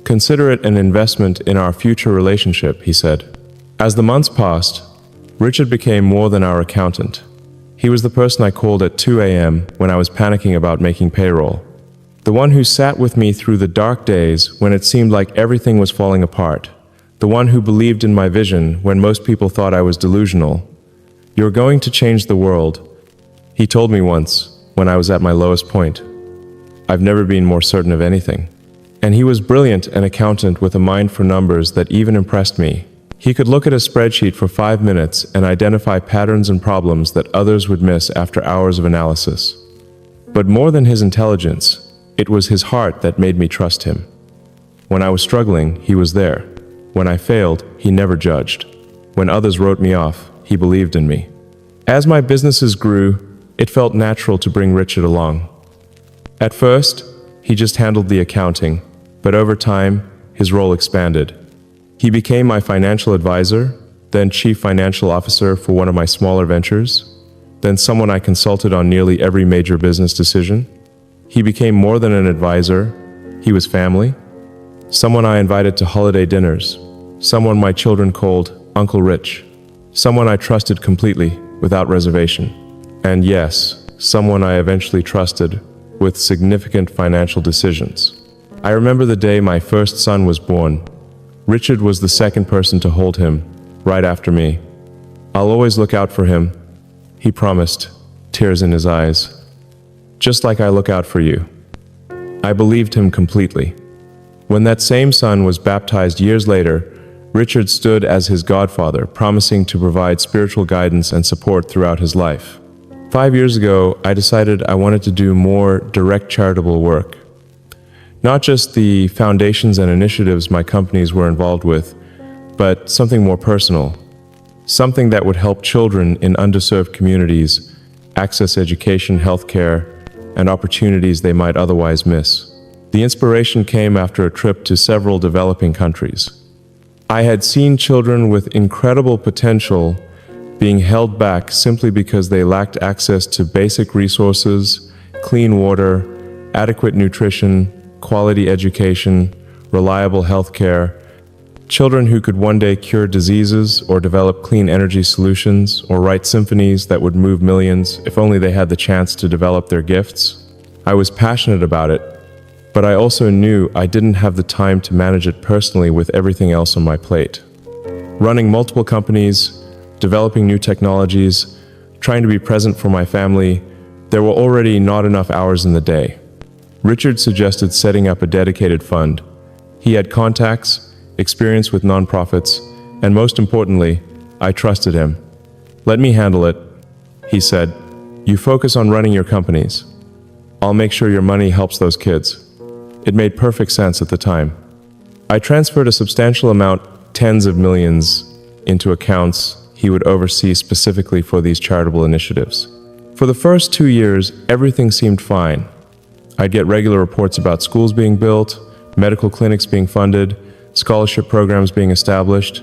Consider it an investment in our future relationship, he said. As the months passed, Richard became more than our accountant. He was the person I called at 2 a.m. when I was panicking about making payroll. The one who sat with me through the dark days when it seemed like everything was falling apart. The one who believed in my vision when most people thought I was delusional. "You're going to change the world," he told me once when I was at my lowest point. I've never been more certain of anything. And he was brilliant, an accountant with a mind for numbers that even impressed me. He could look at a spreadsheet for 5 minutes and identify patterns and problems that others would miss after hours of analysis. But more than his intelligence, it was his heart that made me trust him. When I was struggling, he was there. When I failed, he never judged. When others wrote me off, he believed in me. As my businesses grew, it felt natural to bring Richard along. At first, he just handled the accounting, but over time, his role expanded. He became my financial advisor, then chief financial officer for one of my smaller ventures, then someone I consulted on nearly every major business decision. He became more than an advisor, he was family. Someone I invited to holiday dinners, someone my children called Uncle Rich, someone I trusted completely, without reservation. And yes, someone I eventually trusted with significant financial decisions. I remember the day my first son was born. Richard was the second person to hold him, right after me. "I'll always look out for him," he promised, tears in his eyes. "Just like I look out for you." I believed him completely. When that same son was baptized years later, Richard stood as his godfather, promising to provide spiritual guidance and support throughout his life. 5 years ago, I decided I wanted to do more direct charitable work. Not just the foundations and initiatives my companies were involved with, but something more personal. Something that would help children in underserved communities access education, healthcare, and opportunities they might otherwise miss. The inspiration came after a trip to several developing countries. I had seen children with incredible potential being held back simply because they lacked access to basic resources, clean water, adequate nutrition, quality education, reliable healthcare, children who could one day cure diseases or develop clean energy solutions or write symphonies that would move millions if only they had the chance to develop their gifts. I was passionate about it, but I also knew I didn't have the time to manage it personally with everything else on my plate. Running multiple companies, developing new technologies, trying to be present for my family, there were already not enough hours in the day. Richard suggested setting up a dedicated fund. He had contacts, experience with nonprofits, and most importantly, I trusted him. "Let me handle it," he said. "You focus on running your companies. I'll make sure your money helps those kids." It made perfect sense at the time. I transferred a substantial amount, tens of millions, into accounts he would oversee specifically for these charitable initiatives. For the first 2 years, everything seemed fine. I'd get regular reports about schools being built, medical clinics being funded, scholarship programs being established.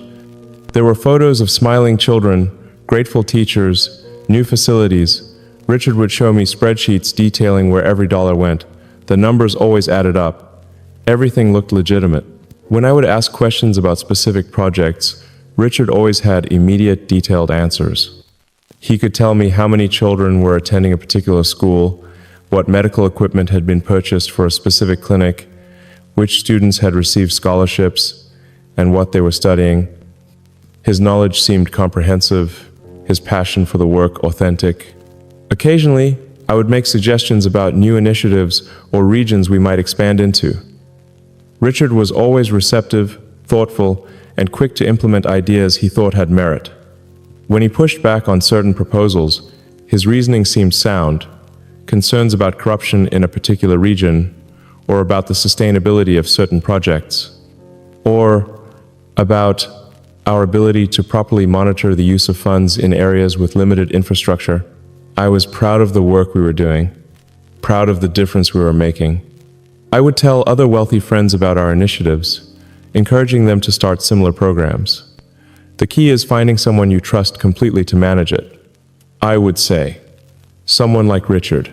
There were photos of smiling children, grateful teachers, new facilities. Richard would show me spreadsheets detailing where every dollar went. The numbers always added up. Everything looked legitimate. When I would ask questions about specific projects, Richard always had immediate, detailed answers. He could tell me how many children were attending a particular school, what medical equipment had been purchased for a specific clinic, which students had received scholarships, and what they were studying. His knowledge seemed comprehensive, his passion for the work authentic. Occasionally, I would make suggestions about new initiatives or regions we might expand into. Richard was always receptive, thoughtful, and quick to implement ideas he thought had merit. When he pushed back on certain proposals, his reasoning seemed sound. Concerns about corruption in a particular region, or about the sustainability of certain projects, or about our ability to properly monitor the use of funds in areas with limited infrastructure. I was proud of the work we were doing, proud of the difference we were making. I would tell other wealthy friends about our initiatives, encouraging them to start similar programs. The key is finding someone you trust completely to manage it. I would say, someone like Richard.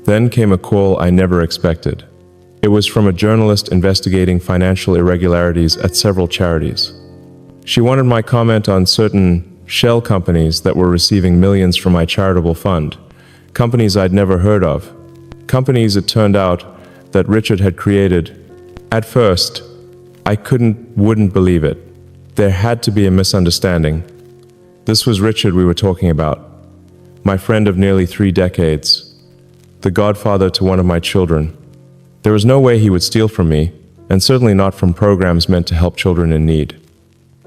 Then came a call I never expected. It was from a journalist investigating financial irregularities at several charities. She wanted my comment on certain shell companies that were receiving millions from my charitable fund, companies I'd never heard of, companies it turned out that Richard had created. At first, I wouldn't believe it. There had to be a misunderstanding. This was Richard we were talking about, my friend of nearly 3 decades, the godfather to one of my children. There was no way he would steal from me, and certainly not from programs meant to help children in need.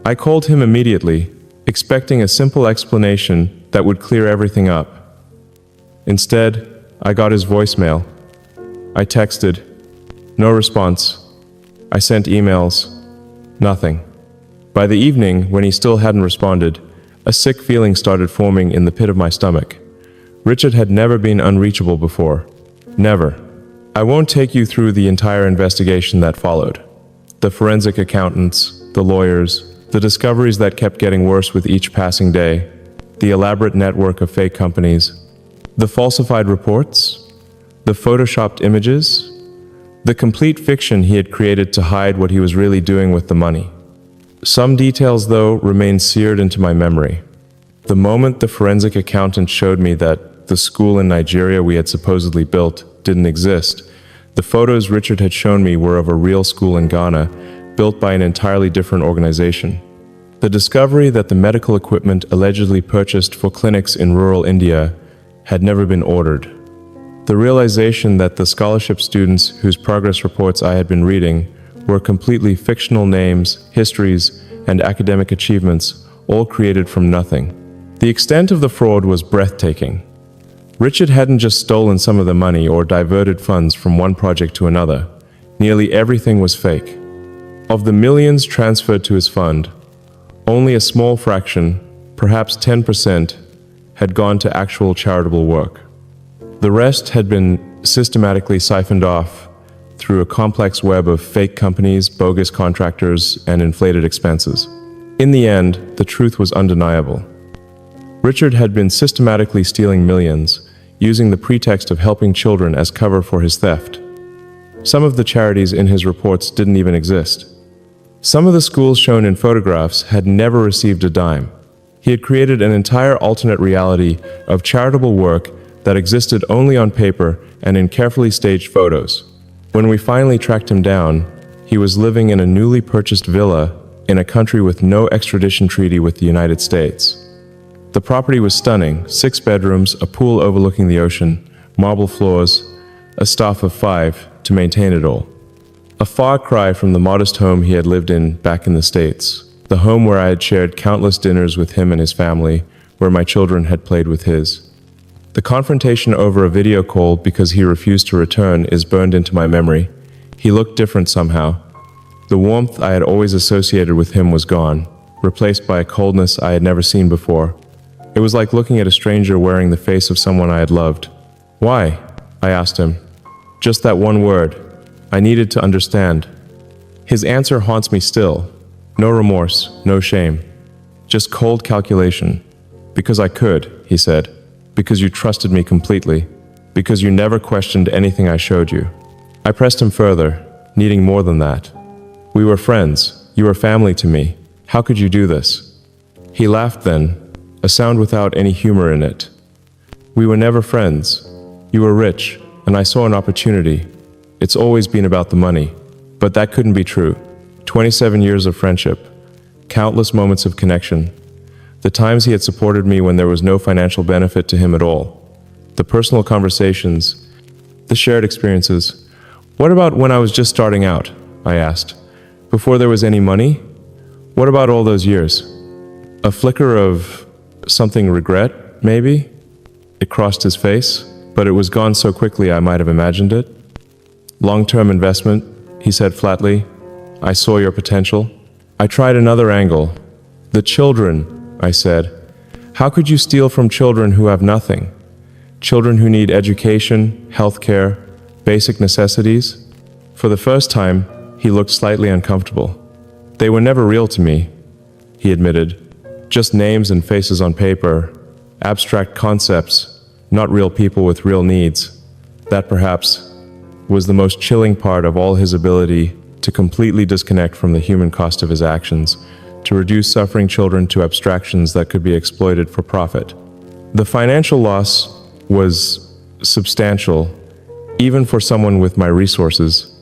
I called him immediately, expecting a simple explanation that would clear everything up. Instead, I got his voicemail. I texted, no response. I sent emails, nothing. By the evening, when he still hadn't responded, a sick feeling started forming in the pit of my stomach. Richard had never been unreachable before. Never. I won't take you through the entire investigation that followed. The forensic accountants, the lawyers, the discoveries that kept getting worse with each passing day, the elaborate network of fake companies, the falsified reports, the photoshopped images, the complete fiction he had created to hide what he was really doing with the money. Some details, though, remain seared into my memory. The moment the forensic accountant showed me that the school in Nigeria we had supposedly built didn't exist, the photos Richard had shown me were of a real school in Ghana, built by an entirely different organization. The discovery that the medical equipment allegedly purchased for clinics in rural India had never been ordered. The realization that the scholarship students whose progress reports I had been reading were completely fictional names, histories, and academic achievements, all created from nothing. The extent of the fraud was breathtaking. Richard hadn't just stolen some of the money or diverted funds from one project to another. Nearly everything was fake. Of the millions transferred to his fund, only a small fraction, perhaps 10%, had gone to actual charitable work. The rest had been systematically siphoned off through a complex web of fake companies, bogus contractors, and inflated expenses. In the end, the truth was undeniable. Richard had been systematically stealing millions, using the pretext of helping children as cover for his theft. Some of the charities in his reports didn't even exist. Some of the schools shown in photographs had never received a dime. He had created an entire alternate reality of charitable work that existed only on paper and in carefully staged photos. When we finally tracked him down, he was living in a newly purchased villa in a country with no extradition treaty with the United States. The property was stunning: 6 bedrooms, a pool overlooking the ocean, marble floors, a staff of 5 to maintain it all. A far cry from the modest home he had lived in back in the States, the home where I had shared countless dinners with him and his family, where my children had played with his. The confrontation over a video call because he refused to return is burned into my memory. He looked different somehow. The warmth I had always associated with him was gone, replaced by a coldness I had never seen before. It was like looking at a stranger wearing the face of someone I had loved. "Why?" I asked him. Just that one word. I needed to understand. His answer haunts me still. No remorse, no shame. Just cold calculation. "Because I could," he said. "Because you trusted me completely. Because you never questioned anything I showed you." I pressed him further, needing more than that. "We were friends. You were family to me. How could you do this?" He laughed then, a sound without any humor in it. "We were never friends. You were rich, and I saw an opportunity. It's always been about the money. But that couldn't be true. 27 years of friendship. Countless moments of connection. The times he had supported me when there was no financial benefit to him at all. The personal conversations. The shared experiences. What about when I was just starting out?" I asked. "Before there was any money? What about all those years?" A flicker of something regret, maybe? It crossed his face, but it was gone so quickly I might have imagined it. "Long-term investment," he said flatly. "I saw your potential." I tried another angle. "The children," I said. "How could you steal from children who have nothing? Children who need education, healthcare, basic necessities?" For the first time, he looked slightly uncomfortable. "They were never real to me," he admitted. "Just names and faces on paper, abstract concepts, not real people with real needs. That perhaps was the most chilling part of all his ability to completely disconnect from the human cost of his actions, to reduce suffering children to abstractions that could be exploited for profit. The financial loss was substantial, even for someone with my resources,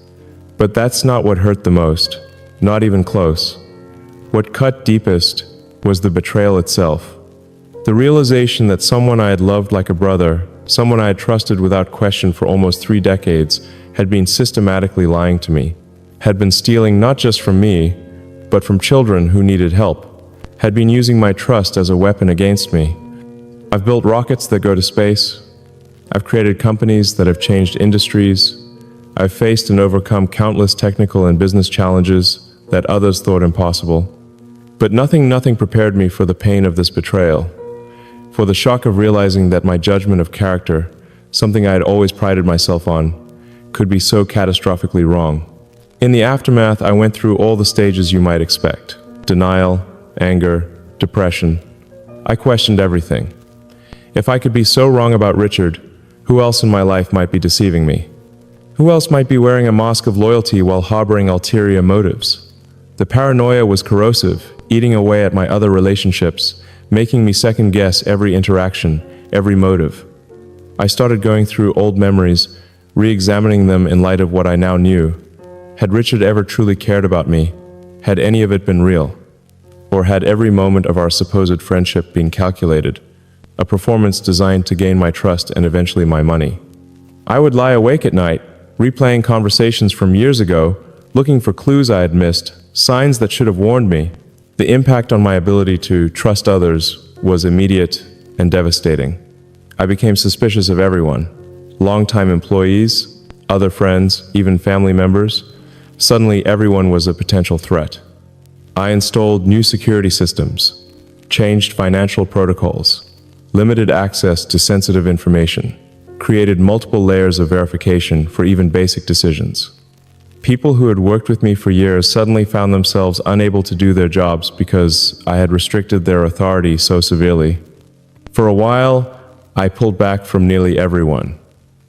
but that's not what hurt the most, not even close. What cut deepest was the betrayal itself. The realization that someone I had loved like a brother, someone I had trusted without question for almost 3 decades, had been systematically lying to me, had been stealing not just from me, but from children who needed help, had been using my trust as a weapon against me. I've built rockets that go to space. I've created companies that have changed industries. I've faced and overcome countless technical and business challenges that others thought impossible. But nothing prepared me for the pain of this betrayal, for the shock of realizing that my judgment of character, something I had always prided myself on, could be so catastrophically wrong. In the aftermath, I went through all the stages you might expect: denial, anger, depression. I questioned everything. If I could be so wrong about Richard, who else in my life might be deceiving me? Who else might be wearing a mask of loyalty while harboring ulterior motives? The paranoia was corrosive, eating away at my other relationships, making me second-guess every interaction, every motive. I started going through old memories, re-examining them in light of what I now knew. Had Richard ever truly cared about me? Had any of it been real? Or had every moment of our supposed friendship been calculated, a performance designed to gain my trust and eventually my money? I would lie awake at night, replaying conversations from years ago, looking for clues I had missed, signs that should have warned me. The impact on my ability to trust others was immediate and devastating. I became suspicious of everyone: longtime employees, other friends, even family members. Suddenly, everyone was a potential threat. I installed new security systems, changed financial protocols, limited access to sensitive information, created multiple layers of verification for even basic decisions. People who had worked with me for years suddenly found themselves unable to do their jobs because I had restricted their authority so severely. For a while, I pulled back from nearly everyone.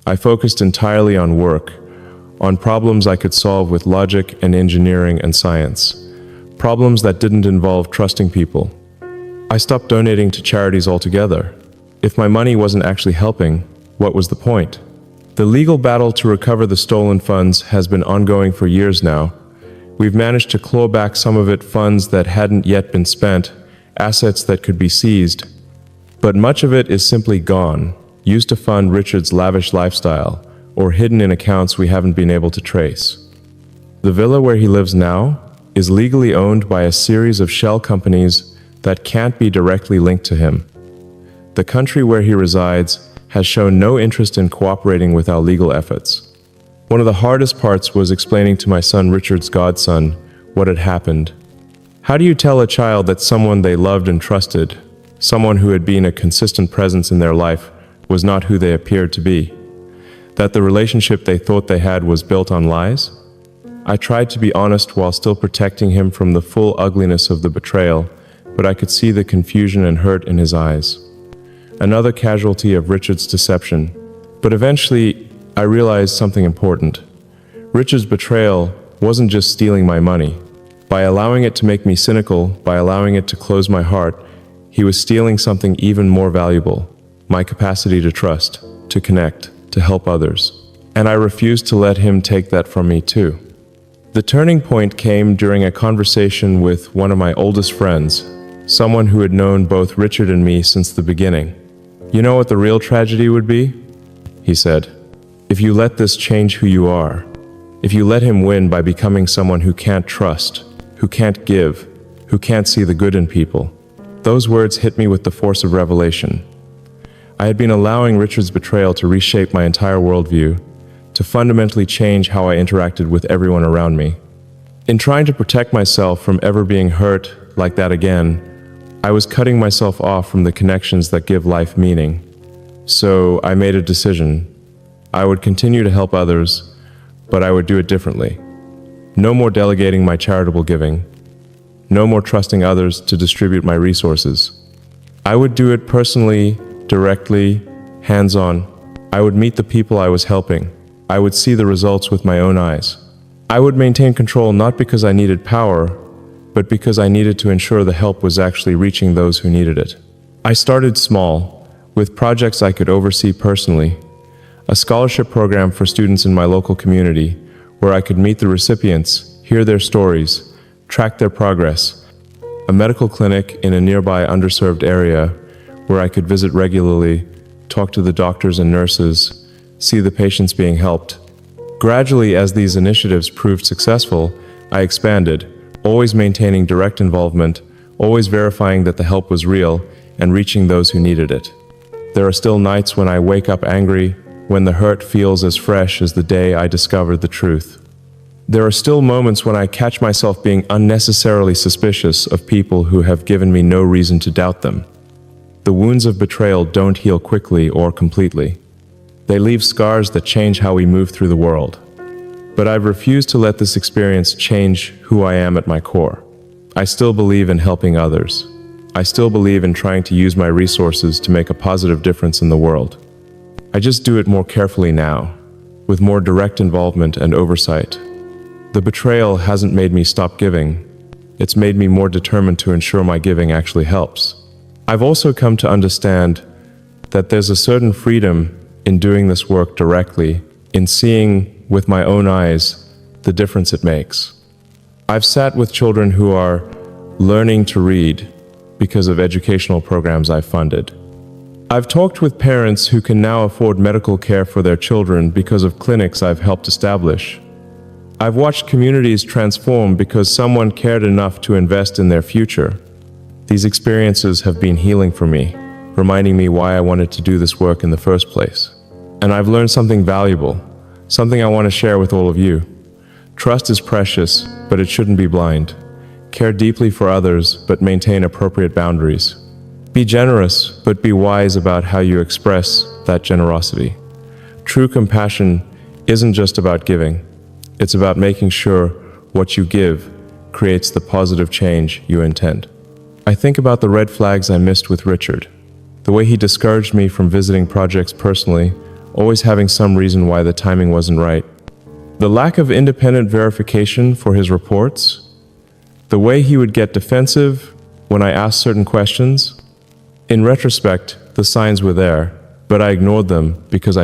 I focused entirely on work, on problems I could solve with logic and engineering and science, problems that didn't involve trusting people. I stopped donating to charities altogether. If my money wasn't actually helping, what was the point? The legal battle to recover the stolen funds has been ongoing for years now. We've managed to claw back some of it, funds that hadn't yet been spent, assets that could be seized. But much of it is simply gone, used to fund Richard's lavish lifestyle, or hidden in accounts we haven't been able to trace. The villa where he lives now is legally owned by a series of shell companies that can't be directly linked to him. The country where he resides has shown no interest in cooperating with our legal efforts. One of the hardest parts was explaining to my son Richard's godson what had happened. How do you tell a child that someone they loved and trusted, someone who had been a consistent presence in their life, was not who they appeared to be? That the relationship they thought they had was built on lies? I tried to be honest while still protecting him from the full ugliness of the betrayal, but I could see the confusion and hurt in his eyes. Another casualty of Richard's deception. But eventually, I realized something important. Richard's betrayal wasn't just stealing my money. By allowing it to make me cynical, by allowing it to close my heart, he was stealing something even more valuable: my capacity to trust, to connect, to help others. And I refused to let him take that from me too. The turning point came during a conversation with one of my oldest friends, someone who had known both Richard and me since the beginning. "You know what the real tragedy would be?" he said. "If you let this change who you are, if you let him win by becoming someone who can't trust, who can't give, who can't see the good in people." Those words hit me with the force of revelation. I had been allowing Richard's betrayal to reshape my entire worldview, to fundamentally change how I interacted with everyone around me. In trying to protect myself from ever being hurt like that again, I was cutting myself off from the connections that give life meaning. So I made a decision. I would continue to help others, but I would do it differently. No more delegating my charitable giving. No more trusting others to distribute my resources. I would do it personally, directly, hands-on. I would meet the people I was helping. I would see the results with my own eyes. I would maintain control not because I needed power, but because I needed to ensure the help was actually reaching those who needed it. I started small, with projects I could oversee personally, a scholarship program for students in my local community, where I could meet the recipients, hear their stories, track their progress, a medical clinic in a nearby underserved area, where I could visit regularly, talk to the doctors and nurses, see the patients being helped. Gradually, as these initiatives proved successful, I expanded, always maintaining direct involvement, always verifying that the help was real, and reaching those who needed it. There are still nights when I wake up angry, when the hurt feels as fresh as the day I discovered the truth. There are still moments when I catch myself being unnecessarily suspicious of people who have given me no reason to doubt them. The wounds of betrayal don't heal quickly or completely. They leave scars that change how we move through the world. But I've refused to let this experience change who I am at my core. I still believe in helping others. I still believe in trying to use my resources to make a positive difference in the world. I just do it more carefully now, with more direct involvement and oversight. The betrayal hasn't made me stop giving. It's made me more determined to ensure my giving actually helps. I've also come to understand that there's a certain freedom in doing this work directly, in seeing with my own eyes the difference it makes. I've sat with children who are learning to read because of educational programs I've funded. I've talked with parents who can now afford medical care for their children because of clinics I've helped establish. I've watched communities transform because someone cared enough to invest in their future. These experiences have been healing for me, reminding me why I wanted to do this work in the first place. And I've learned something valuable, something I want to share with all of you. Trust is precious, but it shouldn't be blind. Care deeply for others, but maintain appropriate boundaries. Be generous, but be wise about how you express that generosity. True compassion isn't just about giving. It's about making sure what you give creates the positive change you intend. I think about the red flags I missed with Richard. The way he discouraged me from visiting projects personally, always having some reason why the timing wasn't right. The lack of independent verification for his reports. The way he would get defensive when I asked certain questions. In retrospect, the signs were there, but I ignored them because I